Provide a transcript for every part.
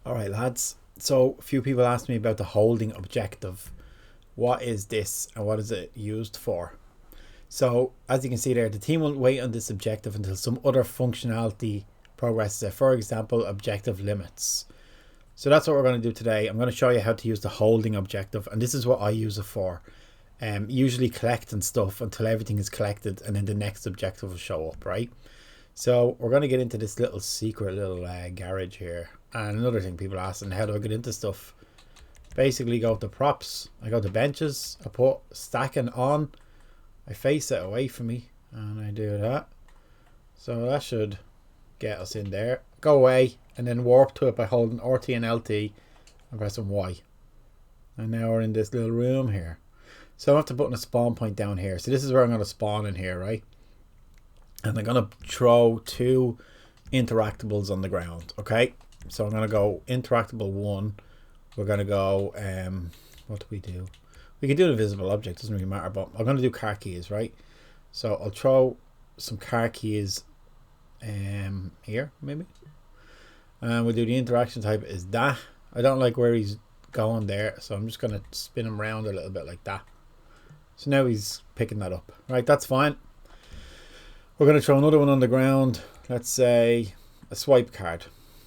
All right, lads. So a few people asked me about the holding objective. What is this and what is it used for? So as you can see there, the team will wait on this objective until some other functionality progresses it. For example, objective limits. So that's what we're going to do today. I'm going to show you how to use the holding objective, and this is what I use it for. Usually collecting stuff until everything is collected, and then the next objective will show up, right? So we're going to get into this little secret little garage here. And another thing people ask, and how do I get into stuff? Basically go to props. I go to benches. I put stacking on. I face it away from me. And I do that. So that should get us in there. Go away. And then warp to it by holding RT and LT. And pressing Y. And now we're in this little room here. So I have to put in a spawn point down here. So this is where I'm going to spawn in here, right? And I'm going to throw two interactables on the ground, okay? So I'm going to go interactable 1. We're going to go, what do we do? We can do an invisible object, doesn't really matter, but I'm going to do car keys, right? So I'll throw some car keys here, maybe. And we'll do the interaction type is that. I don't like where he's going there, so I'm just going to spin him around a little bit like that. So now he's picking that up, right? That's fine. We're going to throw another one on the ground. Let's say a swipe card.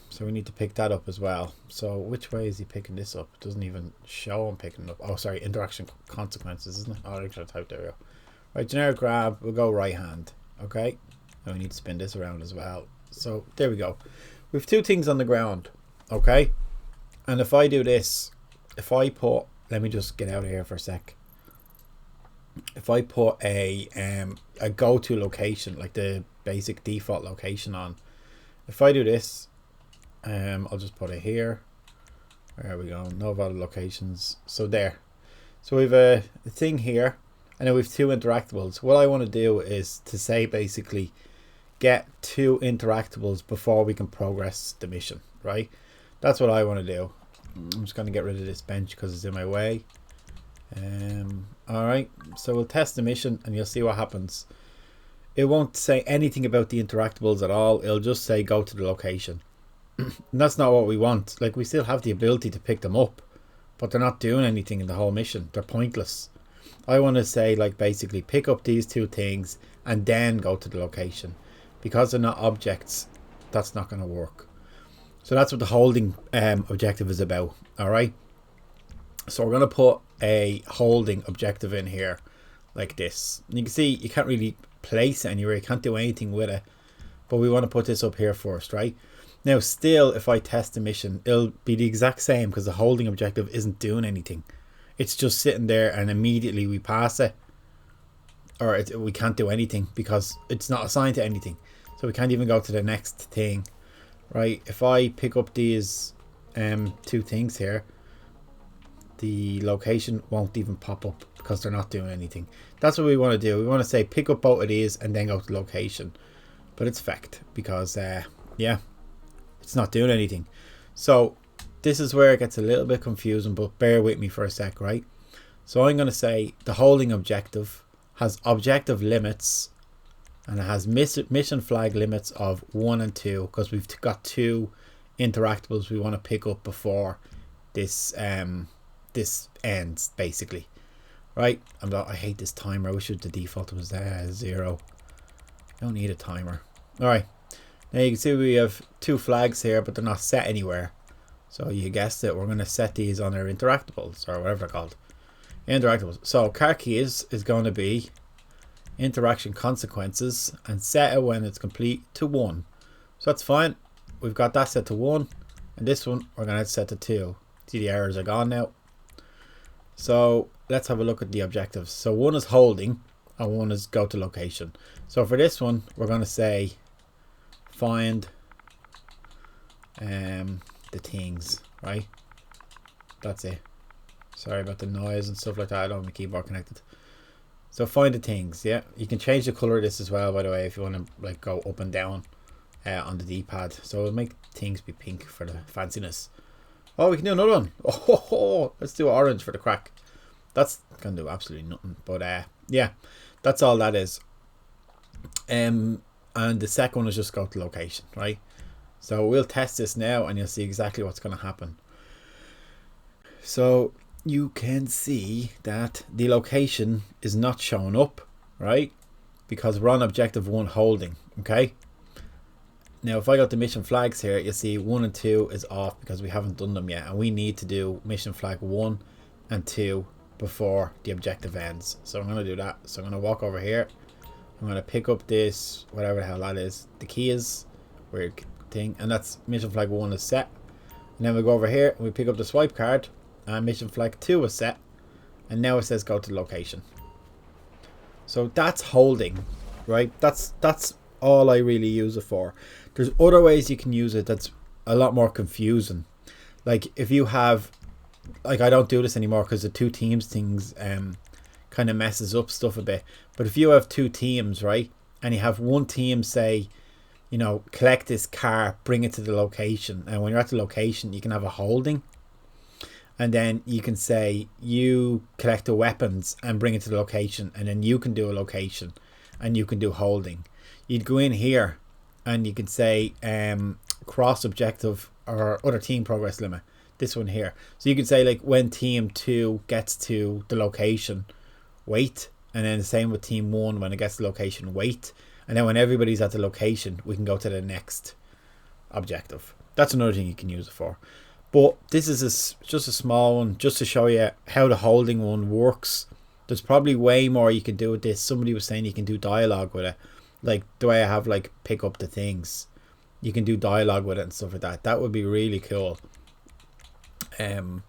So we need to pick that up as well. So which way is he picking this up? It doesn't even show him picking it up. Oh, sorry, interaction consequences, isn't it? Oh, I should type there. Right, generic grab. We'll go right hand. Okay. And we need to spin this around as well. So there we go. We have two things on the ground. Okay. And if I do this, if I put, let me just get out of here for a sec. If I put a go-to location, like the basic default location on, if I do this, I'll just put it here. There we go. No valid locations. So there. So we have a thing here, and then we have two interactables. What I want to do is to say basically get two interactables before we can progress the mission, right? That's what I want to do. I'm just going to get rid of this bench because it's in my way. Alright, so we'll test the mission and you'll see what happens. It won't say anything about the interactables at all. It'll just say go to the location. And that's not what we want. Like, we still have the ability to pick them up, but they're not doing anything in the whole mission. They're pointless. I want to say, like, basically pick up these two things and then go to the location. Because they're not objects, that's not going to work. So that's what the holding objective is about. Alright, so we're going to put a holding objective in here like this. And you can see you can't really place it anywhere. You can't do anything with it. But we want to put this up here first, right? Now still, if I test the mission, it'll be the exact same because the holding objective isn't doing anything. It's just sitting there and immediately we pass it. Or we can't do anything because it's not assigned to anything. So we can't even go to the next thing, right? If I pick up these two things here, the location won't even pop up because they're not doing anything. That's what we want to do. We want to say pick up both of these and then go to location. But it's fact because, yeah, it's not doing anything. So this is where it gets a little bit confusing, but bear with me for a sec, right? So I'm going to say the holding objective has objective limits and it has mission flag limits of 1 and 2 because we've got two interactables we want to pick up before this this ends, basically, right? I hate this timer. I wish the default was 0. Don't need a timer. All right, now you can see we have two flags here, but they're not set anywhere. So you guessed it, we're going to set these on our interactables or whatever they're called, interactables. So car keys is going to be interaction consequences and set it when it's complete to 1. So that's fine. We've got that set to 1, and this one we're going to set to 2. See, the errors are gone now. So let's have a look at the objectives. So one is holding and one is go to location. So for this one, we're going to say find the things, right? That's it. Sorry about the noise and stuff like that. I don't have my keyboard connected. So find the things. Yeah, you can change the color of this as well, by the way, if you want to like go up and down on the D-pad. So it'll make things be pink for the fanciness. Oh, we can do another one. Oh, let's do orange for the crack. That's gonna do absolutely nothing. But yeah, that's all that is. And the second one is just go to location, right? So we'll test this now and you'll see exactly what's going to happen. So you can see that the location is not showing up, right? Because we're on objective 1 holding, okay? Now if I got the mission flags here, you'll see 1 and 2 is off because we haven't done them yet, and we need to do mission flag 1 and 2 before the objective ends. So I'm going to do that. So I'm going to walk over here. I'm going to pick up this, whatever the hell that is. The key is weird thing, and that's mission flag 1 is set. And then we go over here and we pick up the swipe card, and mission flag 2 is set, and now it says go to location. So that's holding, right? That's all I really use it for. There's other ways you can use it that's a lot more confusing. Like if you have, like I don't do this anymore because the 2 teams things kind of messes up stuff a bit. But if you have 2 teams, right, and you have one team say, you know, collect this car, bring it to the location, and when you're at the location you can have a holding, and then you can say you collect the weapons and bring it to the location, and then you can do a location and you can do holding. You'd go in here and you can say cross objective or other team progress limit, this one here. So you can say like when team 2 gets to the location, wait, and then the same with team 1, when it gets to the location, wait, and then when everybody's at the location we can go to the next objective. That's another thing you can use it for. But this is just a small one just to show you how the holding one works. There's probably way more you can do with this. Somebody was saying you can do dialogue with it, like the way I have like pick up the things, you can do dialogue with it and stuff like that. That would be really cool to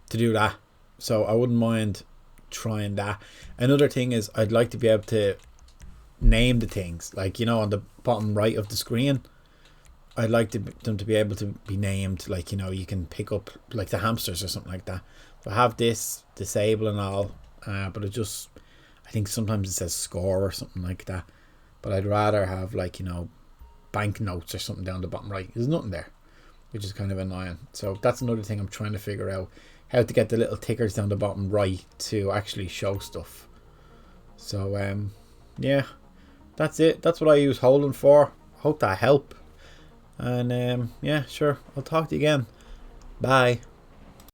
do that. So I wouldn't mind trying that. Another thing is I'd like to be able to name the things, like, you know, on the bottom right of the screen. I'd like them to be able to be named, like, you know, you can pick up like the hamsters or something like that. So I have this disable and all, but it just, I think sometimes it says score or something like that. But I'd rather have, like, you know, banknotes or something down the bottom right. There's nothing there, which is kind of annoying. So that's another thing I'm trying to figure out, how to get the little tickers down the bottom right to actually show stuff. So yeah, that's it. That's what I use holding for. Hope that helped. And yeah, sure, I'll talk to you again. Bye.